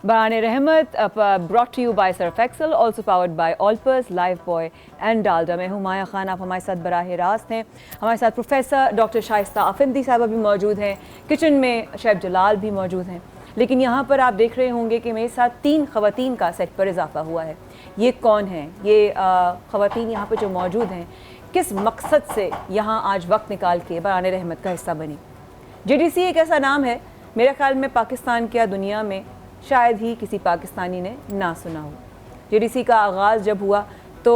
Barane Rahmat, brought to you by Surf Excel, also powered by Allpers, Lifebuoy and Dalda. मैं हूँ माया खान, आप हमारे साथ बराह रास्त हैं। हमारे साथ प्रोफेसर डॉक्टर शाइस्ता अफंदी साहबा भी मौजूद हैं, किचन में शेफ जलाल भी मौजूद हैं। लेकिन यहाँ पर आप देख रहे होंगे कि मेरे साथ 3 ख़वातीन का सेट पर इजाफा हुआ है। ये कौन हैं? ये ख़वातीन यहाँ पर जो मौजूद हैं, किस मकसद से यहाँ आज वक्त निकाल के बराने रहमत का हिस्सा बनी? JDC एक ऐसा नाम है, मेरे ख्याल में पाकिस्तान की दुनिया में शायद ही किसी पाकिस्तानी ने ना सुना हो। JDC का आगाज़ जब हुआ तो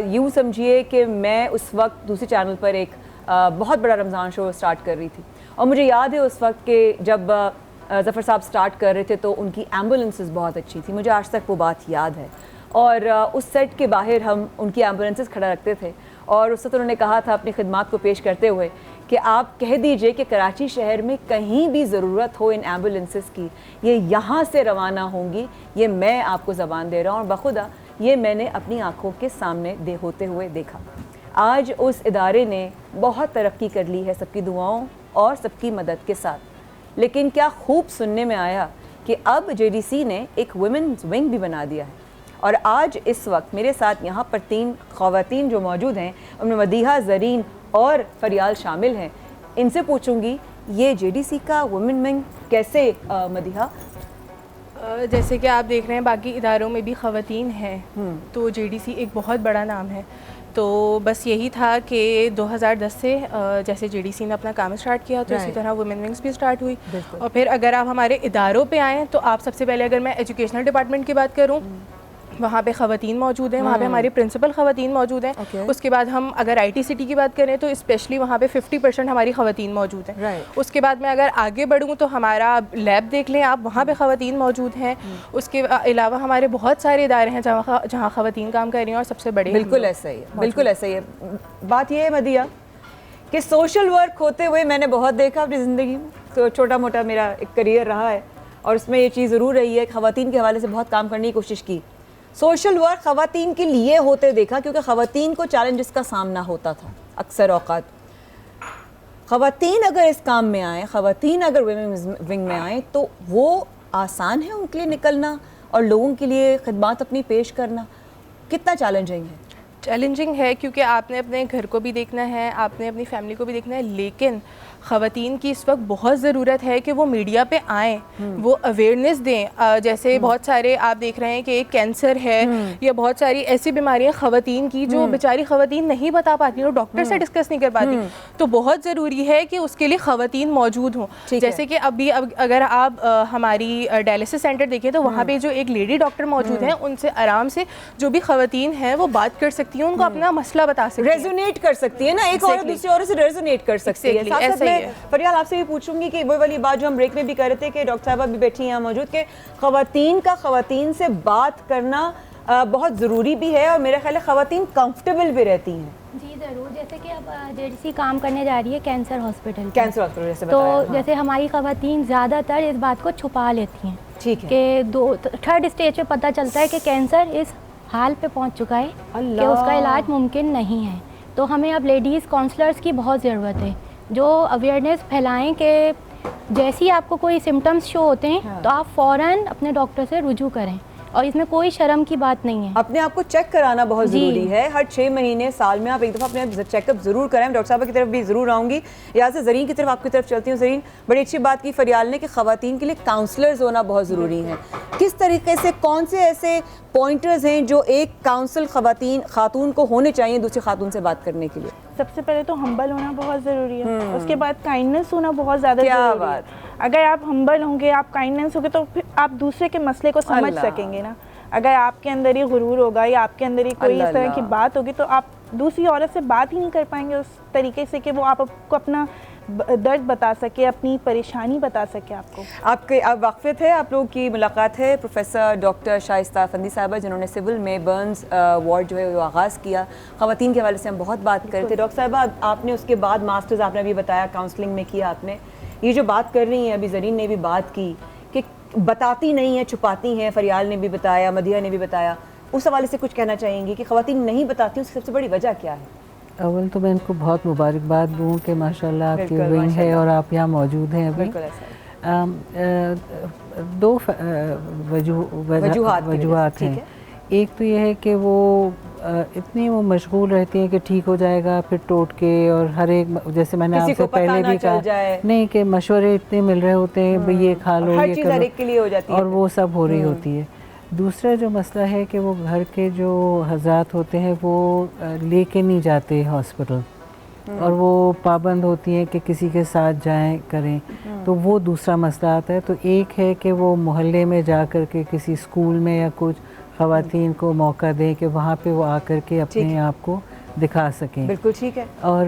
यूँ समझिए कि मैं उस वक्त दूसरे चैनल पर एक बहुत बड़ा रमज़ान शो स्टार्ट कर रही थी, और मुझे याद है उस वक्त के जब ज़फ़र साहब स्टार्ट कर रहे थे तो उनकी एम्बुलेंसेस बहुत अच्छी थी। मुझे आज तक वो बात याद है, और उस सेट के बाहर हम उनकी एम्बुलेंसेस खड़ा रखते थे, और उस वक्त उन्होंने कहा था अपनी खिदमात को पेश करते हुए कि आप कह दीजिए कि कराची शहर में कहीं भी ज़रूरत हो इन एम्बुलेंसेस की, ये यहाँ से रवाना होंगी। ये मैं आपको ज़बान दे रहा हूँ, और बखुदा ये मैंने अपनी आँखों के सामने होते हुए देखा। आज उस इदारे ने बहुत तरक्की कर ली है सबकी दुआओं और सबकी मदद के साथ। लेकिन क्या खूब सुनने में आया कि अब JDC ने एक वुमेन्स विंग भी बना दिया है, और आज इस वक्त मेरे साथ यहाँ पर 3 ख़वातीन जो मौजूद हैं, उनमें मदीहा, ज़रीन और फरियाल शामिल हैं। इनसे पूछूंगी ये JDC का वुमेन विंग कैसे मदीहा? जैसे कि आप देख रहे हैं बाकी इदारों में भी ख़वातीन हैं, तो JDC एक बहुत बड़ा नाम है। तो बस यही था कि 2010 से जैसे JDC ने अपना काम स्टार्ट किया तो इसी तरह वुमेन विंग्स भी स्टार्ट हुई। और फिर अगर आप हमारे इदारों पे आएँ तो आप सबसे पहले अगर मैं एजुकेशनल डिपार्टमेंट की बात करूँ, वहाँ पे ख़वातीन मौजूद हैं, वहाँ पे हमारी प्रिंसिपल ख़वातीन मौजूद हैं। उसके बाद हम अगर ITCT की बात करें तो स्पेशली वहाँ पे 50% हमारी ख़वातीन मौजूद हैं। उसके बाद मैं अगर आगे बढ़ूँ तो हमारा लैब देख लें आप, वहाँ पे ख़वातीन मौजूद हैं। उसके अलावा हमारे बहुत सारे इदारे हैं जहाँ ख़वातीन काम कर रही हैं, और सबसे बड़े बिल्कुल ऐसा ही है, बिल्कुल ऐसा ही है। बात ये है मदिया कि सोशल वर्क होते हुए मैंने बहुत देखा अपनी ज़िंदगी में, तो छोटा मोटा मेरा एक करियर रहा है, और उसमें ये चीज़ ज़रूर रही है, ख़वातीन के हवाले से बहुत काम करने की कोशिश की। सोशल वर्क ख़वातीन के लिए होते देखा, क्योंकि ख़वातीन को चैलेंजेस का सामना होता था अक्सर औक़ात। ख़वातीन अगर इस काम में आए, ख़वातीन अगर वुमेन्स विंग में आए, तो वो आसान है उनके लिए निकलना और लोगों के लिए खिदमत अपनी पेश करना? कितना चैलेंजिंग है? चैलेंजिंग है, क्योंकि आपने अपने घर को भी देखना है, आपने अपनी फैमिली को भी देखना है। लेकिन ख़वातीन की इस वक्त बहुत ज़रूरत है कि वो मीडिया पे आएँ, वो अवेयरनेस दें। जैसे बहुत सारे आप देख रहे हैं कि कैंसर है या बहुत सारी ऐसी बीमारियां ख़वातीन की जो बेचारी ख़वातीन नहीं बता पाती और डॉक्टर से डिस्कस नहीं कर पाती। तो बहुत ज़रूरी है कि उसके लिए ख़वातीन मौजूद हों। जैसे कि अभी अगर आप हमारी डायलिसिस सेंटर देखें तो वहाँ पर जो एक लेडी डॉक्टर मौजूद हैं, उनसे आराम से जो भी ख़वातीन हैं वो बात कर सकती हैं, उनको अपना मसला बता सकती हैं, रेजोनेट कर सकती है ना, एक औरत दूसरी औरत से रेजोनेट कर सकती है। फरियाल, आपसे भी पूछूंगी कि वो वाली बात जो हम ब्रेक में भी कर रहे थे कि डॉक्टर साहबा भी बैठी हैं मौजूद, के ख़वातीन का ख़वातीन से बात करना बहुत ज़रूरी भी है, और मेरा ख्याल है ख़वातीन कंफर्टेबल भी रहती हैं। जी ज़रूर। जैसे कि अब JDC काम करने जा रही है कैंसर हॉस्पिटल जैसे तो जैसे हमारी ख़वातीन ज़्यादातर इस बात को छुपा लेती हैं, ठीक है, कि 3rd स्टेज पे पता चलता है कि कैंसर इस हाल पे पहुंच चुका है कि उसका इलाज मुमकिन नहीं है। तो हमें अब लेडीज़ काउंसलर्स की बहुत ज़रूरत है, जो अवेयरनेस फैलाएं कि जैसे ही आपको कोई सिम्टम्स शो होते हैं तो आप फ़ौरन अपने डॉक्टर से रुजू करें, और इसमें कोई शर्म की बात नहीं है। अपने आप को चेक कराना बहुत ज़रूरी है। हर 6 महीने साल में आप एक दफ़ा अपने चेकअप ज़रूर कराएं। डॉक्टर साहब की तरफ भी ज़रूर आऊँगी, यहाँ से ज़रीन की तरफ आपकी तरफ चलती हूँ। ज़रीन, बड़ी अच्छी बात की फरियाल ने कि ख़वातीन के लिए काउंसलर्स होना बहुत ज़रूरी है। किस तरीके से, कौन से ऐसे पॉइंटर्स हैं जो एक काउंसिल खातून को होने चाहिए दूसरी खातून से बात करने के लिए? सबसे पहले तो हम्बल होना बहुत ज़रूरी है, उसके बाद काइंडनेस होना बहुत ज़्यादा ज़रूरी है। अगर आप हम्बल होंगे, आप काइंडनेस होंगे, तो फिर आप दूसरे के मसले को समझ सकेंगे ना। अगर आपके अंदर ही गुरूर होगा या आपके अंदर ही कोई इस तरह की बात होगी, तो आप दूसरी औरत से बात ही नहीं कर पाएंगे उस तरीके से कि वो आपको अपना दर्द बता सके, अपनी परेशानी बता सके आपको। आपके अब वाक़फ़ियत है, आप लोगों की मुलाकात है प्रोफेसर डॉक्टर शाइस्ता अफंदी साहबा, जिन्होंने सिविल में बर्न्स वार्ड जो है वो आगाज़ किया। ख़वातीन के हवाले से हम बहुत बात कर रहे थे। डॉक्टर साहबा, आपने उसके बाद मास्टर्स आपने भी बताया काउंसलिंग में किया आपने। ये जो बात कर रही हैं, अभी ज़रीन ने भी बात की कि बताती नहीं है, छुपाती हैं, फरियाल ने भी बताया, मदिया ने भी बताया, उस हवाले से कुछ कहना चाहेंगी कि ख़वातीन नहीं बताती, उसकी सबसे बड़ी वजह क्या है? अव्वल तो मैं इनको बहुत मुबारकबाद दूँ कि माशाल्लाह आपकी विंग है और आप यहाँ मौजूद हैं अभी। दो वजूहात हैं। एक तो ये है कि वो इतनी वो मशगूल रहती हैं कि ठीक हो जाएगा, फिर टोटके और हर एक, जैसे मैंने आपसे पहले भी कहा नहीं कि मशवरे इतने मिल रहे होते हैं, भाई ये खा लो, हर ये चीज़ हर एक के लिए हो जाती है, और वो सब हो रही होती है। दूसरा जो मसला है कि वो घर के जो हज़रात होते हैं वो लेके नहीं जाते हॉस्पिटल, और वो पाबंद होती हैं कि किसी के साथ जाएं करें, तो वो दूसरा मसला आता है। तो एक है कि वो मोहल्ले में जा कर के किसी स्कूल में या कुछ ख़वातीन को मौका दें कि वहाँ पे वो आकर के अपने आप को दिखा सकें। बिल्कुल ठीक है। और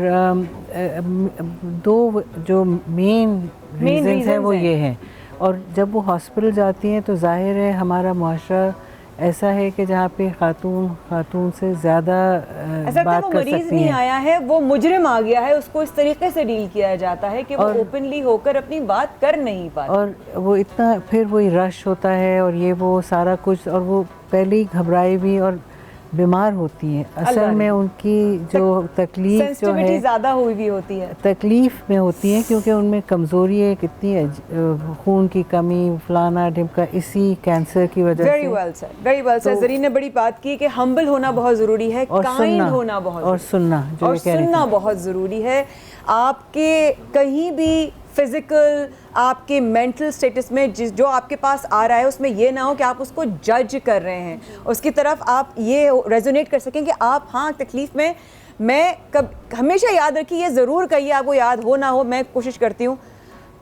दो जो मेन रीज़न्स हैं वो ये हैं। और जब वो हॉस्पिटल जाती हैं तो जाहिर है हमारा मुआशरा ऐसा है कि जहाँ पे खातून से ज़्यादा बात कर सकती हैं। मरीज नहीं आया है, वो मुजरिम आ गया है, उसको इस तरीके से डील किया जाता है कि वो ओपनली होकर अपनी बात कर नहीं पाता, और वो इतना फिर वही रश होता है और ये वो सारा कुछ, और वो पहले ही घबराई भी और बीमार होती हैं। असल में उनकी जो तकलीफ जो है ज़्यादा हुई भी होती है, तकलीफ में होती है, क्योंकि उनमें कमज़ोरी है कितनी है, खून की कमी, फलाना ढिमका, इसी कैंसर की वजह से। वेरी वेल सर, ज़रीन ने बड़ी बात की कि हम्बल होना बहुत ज़रूरी है, काइंड होना बहुत, और सुनना बहुत ज़रूरी है। आपके कहीं भी फिजिकल, आपके मेंटल स्टेटस में जो आपके पास आ रहा है उसमें ये ना हो कि आप उसको जज कर रहे हैं, उसकी तरफ आप ये रेजोनेट कर सकें कि आप हाँ तकलीफ़ में, मैं हमेशा याद रखिए, ये ज़रूर कहिए, आपको याद हो ना हो, मैं कोशिश करती हूँ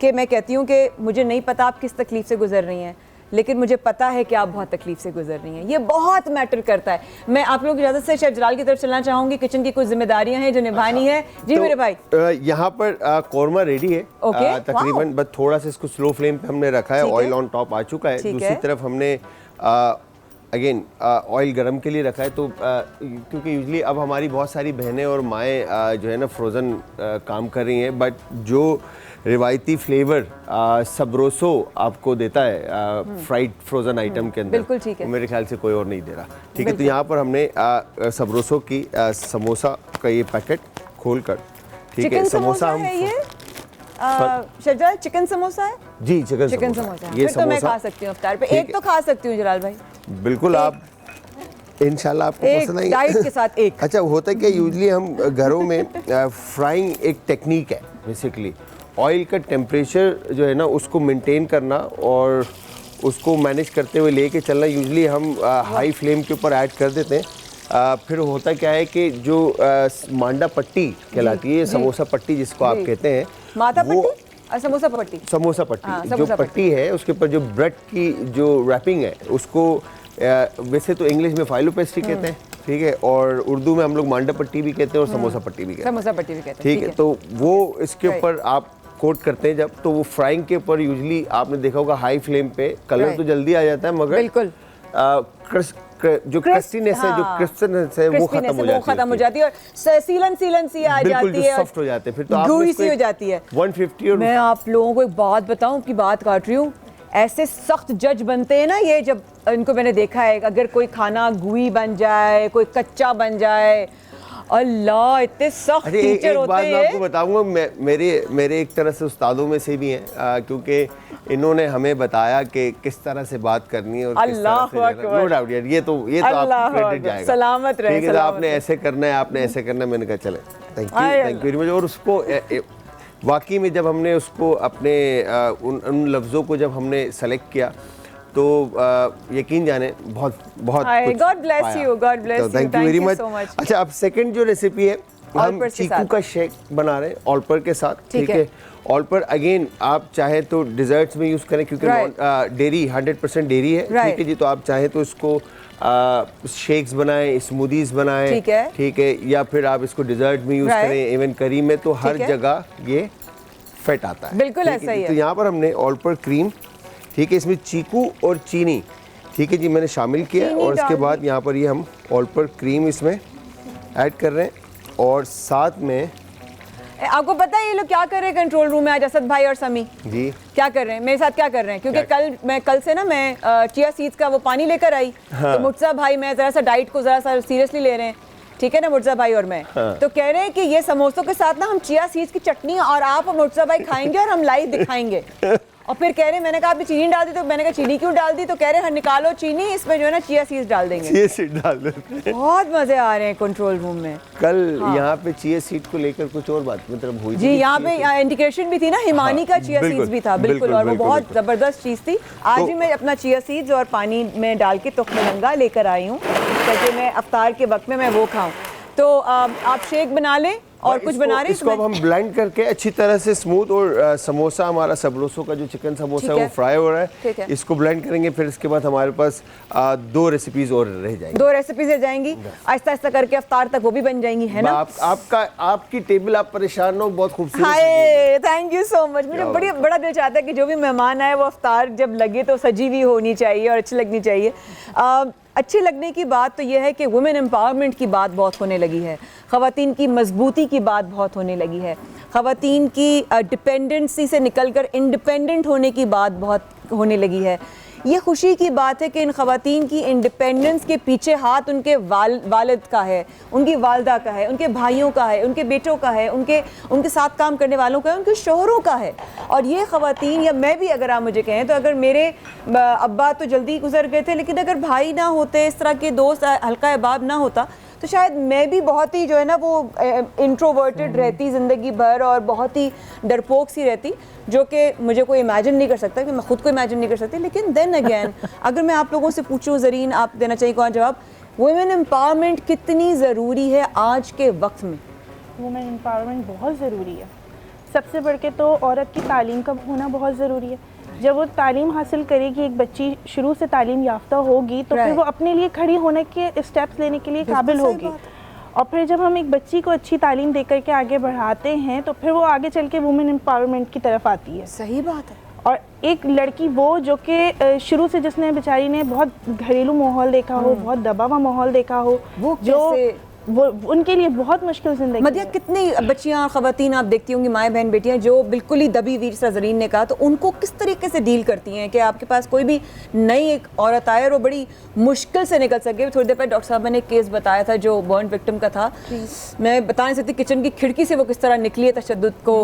कि मैं कहती हूँ कि मुझे नहीं पता आप किस तकलीफ़ से गुजर रही हैं, लेकिन मुझे पता है कि आप बहुत तकलीफ से गुजर रही हैं। ये बहुत मैटर करता है। मैं आप लोगों की इजाज़त से शेफ जलाल की तरफ चलना चाहूँगी। किचन की कुछ जिम्मेदारियां हैं जो निभानी है। जी तो, मेरे भाई, यहाँ पर कौरमा रेडी है तकरीबन, बस थोड़ा सा इसको स्लो फ्लेम पे हमने रखा है, ऑयल ऑन टॉप आ चुका है। दूसरी तरफ हमने अगेन ऑयल गरम के लिए रखा है, तो क्योंकि यूजली अब हमारी बहुत सारी बहनें और माएँ जो है ना फ्रोज़न काम कर रही हैं, बट जो रिवायती फ्लेवर सबरोसो आपको देता है फ्राइड फ्रोज़न आइटम के अंदर, बिल्कुल ठीक है, मेरे ख्याल से कोई और नहीं दे रहा। ठीक है, तो यहाँ पर हमने सबरोसो की समोसा का ये पैकेट खोल कर, ठीक है, समोसा हम शजरा चिकन समोसा है जी, चिकन समोसा ये तो मैं खा सकती हूँ इफ्तार पे, एक तो खा सकती हूँ जलाल भाई, बिल्कुल आप इंशाल्लाह आपको पसंद आएगा डाइट के साथ एक। अच्छा, होता है कि यूजली हम घरों में फ्राइंग एक टेक्निक है, बेसिकली ऑयल का टेम्परेचर जो है ना उसको मेंटेन करना और उसको मैनेज करते हुए लेके चलना। यूजली हम हाई फ्लेम के ऊपर ऐड कर देते हैं, फिर होता क्या है कि जो मांडा पट्टी कहलाती है, समोसा पट्टी जिसको आप कहते हैं, माता पट्टी, समोसा पट्टी, जो पट्टी है उसके ऊपर जो ब्रेड की जो रैपिंग है उसको वैसे तो इंग्लिश में फाइलो पेस्ट्री कहते हैं, ठीक है, और उर्दू में हम लोग मांडा पट्टी भी कहते हैं और समोसा पट्टी भी कहते हैं, ठीक है। तो वो इसके ऊपर आप कोट करते हैं जब, तो वो फ्राइंग के ऊपर यूजली आपने देखा होगा हाई फ्लेम पे कलर तो जल्दी आ जाता है, मगर बिल्कुल जो क्रिस्पीनेस है, जो क्रिस्पीनेस है वो खत्म हो जाती है और सीलन सी आ जाती है, सॉफ्ट हो जाते हैं, फिर तो आप सी हो जाती है 150। और मैं आप लोगों को एक बात बताऊं, की बात काट रही हूँ, ऐसे सख्त जज बनते हैं ना ये, जब इनको मैंने देखा है, अगर कोई खाना गुई बन जाए, कोई कच्चा बन जाए, अल्लाह इतने सख्त टीचर होते हैं। एक बात मैं आपको बताऊंगा, मेरे एक तरह से उस्तादों में से भी हैं, क्योंकि इन्होंने हमें बताया कि किस तरह से बात करनी है और किस तरह से, नो डाउट यार, ये तो आप क्रेडिट जाएगा, सलामत रहे, ठीक है, आपने ऐसे करना है, आपने ऐसे करना है। मैंने कहा चले, थैंक यू वेरी मच। और उसको वाकई में जब हमने उसको अपने उन लफ्ज़ों को जब हमने सेलेक्ट किया तो यकीन जाने बहुत God bless you, thank you very much. अच्छा, अब सेकंड जो रेसिपी है, हम चीकू का शेक बना रहे हैं ऑलपर के साथ, ठीक है। ऑलपर अगेन आप चाहे तो डिजर्ट्स में यूज़ करें, क्योंकि डेयरी 100% डेयरी है, ठीक है जी, तो आप चाहे तो इसको शेक्स बनाएं, स्मूदीज बनाएं, ठीक है, या फिर आप इसको डिजर्ट में यूज़ करें, इवन करी में, तो हर जगह ये फिट आता है, बिल्कुल ऐसा ही है। तो यहाँ पर हमने ऑलपर क्रीम, ठीक है, इसमें चीकू और चीनी, ठीक है जी, मैंने शामिल किया, और इसके बाद यहाँ पर ये हम ऑलपर क्रीम इसमें ऐड कर रहे हैं, और साथ में आपको पता है ये लोग क्या कर रहे हैं कंट्रोल रूम में आज, असद भाई और समी जी क्या कर रहे हैं, मेरे साथ क्या कर रहे हैं, क्योंकि कल से ना मैं चिया सीड्स का वो पानी लेकर आई, तो मुर्तज़ा भाई मैं ज़रा सा डाइट को ज़रा सा सीरियसली ले रहे हैं, ठीक है ना मुर्तज़ा भाई और मैं, तो कह रहे हैं कि ये समोसों के साथ ना हम चिया सीड्स की चटनी और आप और मुर्तज़ा भाई खाएंगे और हम लाइव दिखाएंगे, और फिर कह रहे मैंने कहा आपने चीनी डाल दी, तो मैंने कहा चीनी क्यों डाल दी, तो कह रहे हैं निकालो चीनी, इसमें जो है ना चिया सीड्स डाल देंगे। चिया सीड डाल देते। बहुत मजे आ रहे हैं कंट्रोल रूम में। कल यहाँ पे चिया सीड को लेकर कुछ और बात मतलब हुई जी, यहाँ पे इंडिकेशन भी थी ना, हिमानी का चिया सीड्स भी था, बिल्कुल, और वो बहुत जबरदस्त चीज थी। आज भी मैं अपना चिया सीड्स और पानी में डाल के तुख्म लंगा लेकर आई हूँ ताकि मैं अफ्तार के वक्त में मैं वो खाऊं। तो आप शेक बना लें और कुछ बना रहे हैं इसको अब हम ब्लेंड करके अच्छी तरह से स्मूथ, और समोसा हमारा सबरोसो का जो चिकन समोसा है वो फ्राई हो रहा है, इसको ब्लेंड करेंगे। फिर इसके बाद हमारे पास 2 रेसिपीज और रह जाएंगी, 2 रेसिपीज रह जाएंगी, आहिस्ता आहिस्ता करके अफ्तार तक वो भी बन जाएंगी, है ना। आपकी टेबल, आप परेशान हो, बहुत खूबसूरत। हाय, थैंक यू सो मच। मुझे बड़ा दिल चाहता है कि जो भी मेहमान आए वो अफ्तार जब लगे तो सजी हुई होनी चाहिए और अच्छी लगनी चाहिए। अच्छे लगने की बात तो यह है कि वुमेन एम्पावरमेंट की बात बहुत होने लगी है, ख़वातीन की मजबूती की बात बहुत होने लगी है, ख़वातीन की डिपेंडेंसी से निकलकर इंडिपेंडेंट होने की बात बहुत होने लगी है। ये खुशी की बात है कि इन ख़वातीन की इंडिपेंडेंस के पीछे हाथ उनके वालिद का है, उनकी वालदा का है, उनके भाइयों का है, उनके बेटों का है, उनके साथ काम करने वालों का है, उनके शोहरों का है। और ये ख़वातीन, या मैं भी अगर आप मुझे कहें तो, अगर मेरे अब्बा तो जल्दी गुजर गए थे, लेकिन अगर भाई ना होते, इस तरह के दोस्त, हल्का अहबाब ना होता, तो शायद मैं भी बहुत ही जो है ना वो इंट्रोवर्टेड रहती ज़िंदगी भर और बहुत ही डरपोक सी रहती, जो कि मुझे कोई इमेजिन नहीं कर सकता, कि मैं खुद को इमेजिन नहीं कर सकती। लेकिन देन अगेन अगर मैं आप लोगों से पूछूं, ज़रीन आप देना चाहिए कौन जवाब, वुमेन एम्पावरमेंट कितनी ज़रूरी है आज के वक्त में? वुमेन एम्पावरमेंट बहुत ज़रूरी है। सबसे बढ़ के तो औरत की तालीम का होना बहुत ज़रूरी है। जब वो तालीम हासिल करेगी, एक बच्ची शुरू से तालीम याफ्ता होगी, तो फिर वो अपने लिए खड़ी होने के स्टेप्स लेने के लिए काबिल होगी। और फिर जब हम एक बच्ची को अच्छी तालीम दे करके आगे बढ़ाते हैं, तो फिर वो आगे चल के वुमेन एम्पावरमेंट की तरफ आती है। सही बात है। और एक लड़की वो जो कि शुरू से, जिसने बेचारी ने बहुत घरेलू माहौल देखा हो, बहुत दबा हुआ माहौल देखा हो, वो उनके लिए बहुत मुश्किल ज़िंदगी। मदिया, कितनी बच्चियाँ, ख़वातीन आप देखती होंगी, माएँ बहन बेटियाँ, जो बिल्कुल ही दबी हुई, जैसा ज़रीन ने कहा, तो उनको किस तरीके से डील करती हैं कि आपके पास कोई भी नई एक औरत आए और वो बड़ी मुश्किल से निकल सके? थोड़ी देर पहले डॉक्टर साहब ने एक केस बताया था जो बर्न विक्टिम का था, मैं बता नहीं सकती किचन की खिड़की से वो किस तरह निकली है तशद्दुद को।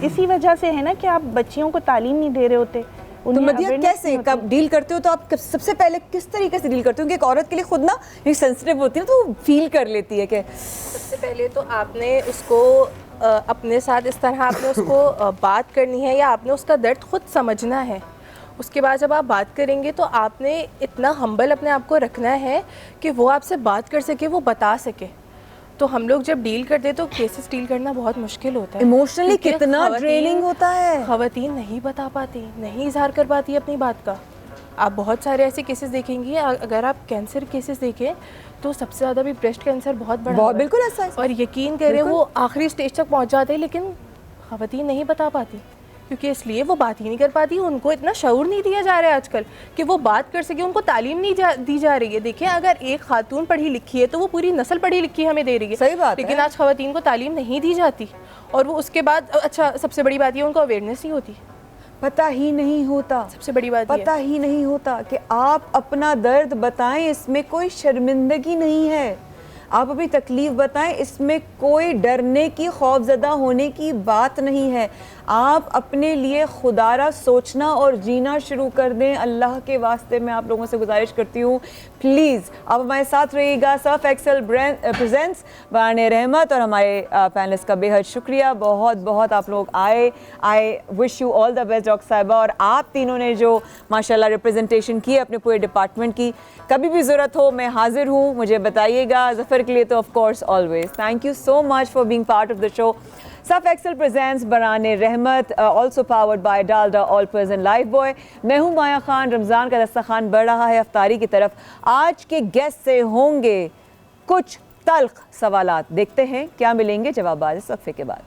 इसी वजह से है ना कि आप बच्चियों को तालीम नहीं दे रहे होते। तो मदिया, कैसे कब डील करते हो, तो आप सबसे पहले किस तरीके से डील करते हो? कि एक औरत के लिए खुद ना सेंसिटिव होती है, तो वो फील कर लेती है कि सबसे पहले तो आपने उसको अपने साथ इस तरह आपने उसको बात करनी है, या आपने उसका दर्द खुद समझना है। उसके बाद जब आप बात करेंगे तो आपने इतना हम्बल अपने आप को रखना है कि वो आपसे बात कर सके, वो बता सके। तो हम लोग जब डील करते तो केसेस डील करना बहुत मुश्किल होता है। इमोशनली कितना ड्रेनिंग होता है। ख़वातीन नहीं बता पाती, नहीं इजहार कर पाती अपनी बात का। आप बहुत सारे ऐसे केसेस देखेंगी, अगर आप कैंसर केसेस देखें तो सबसे ज़्यादा भी ब्रेस्ट कैंसर बहुत बड़ा, बिल्कुल ऐसा है। और यकीन करें वो आखिरी स्टेज तक पहुँच जाते हैं, लेकिन ख़वातीन नहीं बता पाती, क्योंकि इसलिए वो बात ही नहीं कर पाती। उनको इतना शऊर नहीं दिया जा रहा है आजकल कि वो बात कर सके, उनको तालीम नहीं दी जा रही है। देखिए, अगर एक खातून पढ़ी लिखी है तो वो पूरी नस्ल पढ़ी लिखी हमें दे रही है। सही बात लेकिन आज ख़वातीन को तालीम नहीं दी जाती, और वो उसके बाद, अच्छा सबसे बड़ी बात ये, उनको अवेयरनेस नहीं होती, पता ही नहीं होता। सबसे बड़ी बात पता ही नहीं होता कि आप अपना दर्द बताएं, इसमें कोई शर्मिंदगी नहीं है। आप अपनी तकलीफ़ बताएं, इसमें कोई डरने की, खौफज़दा होने की बात नहीं है। आप अपने लिए खुदारा सोचना और जीना शुरू कर दें। अल्लाह के वास्ते मैं आप लोगों से गुजारिश करती हूँ, प्लीज़ आप हमारे साथ रहिएगा। सर्फ एक्सेल प्रेजेंट्स बराने रहमत, और हमारे पैनलिस्ट का बेहद शुक्रिया, बहुत बहुत आप लोग आए। I wish you all the best doctor साहिबा, और आप तीनों ने जो माशाल्लाह रिप्रेजेंटेशन की अपने पूरे डिपार्टमेंट की, कभी भी ज़रूरत हो मैं हाजिर हूँ, मुझे बताइएगा। ज़फ़र के लिए तो of course always thank you so much for being part of the show. Surf excel presents Barane Rahmat, also powered by Dalda, Olpers and lifebuoy. मैं हूँ माया खान। रमज़ान का दस्तरखान बढ़ रहा है अफ्तारी की तरफ। आज के गेस्ट से होंगे कुछ तल्ख सवालात, देखते हैं क्या मिलेंगे जवाब इस वक्फे के बाद।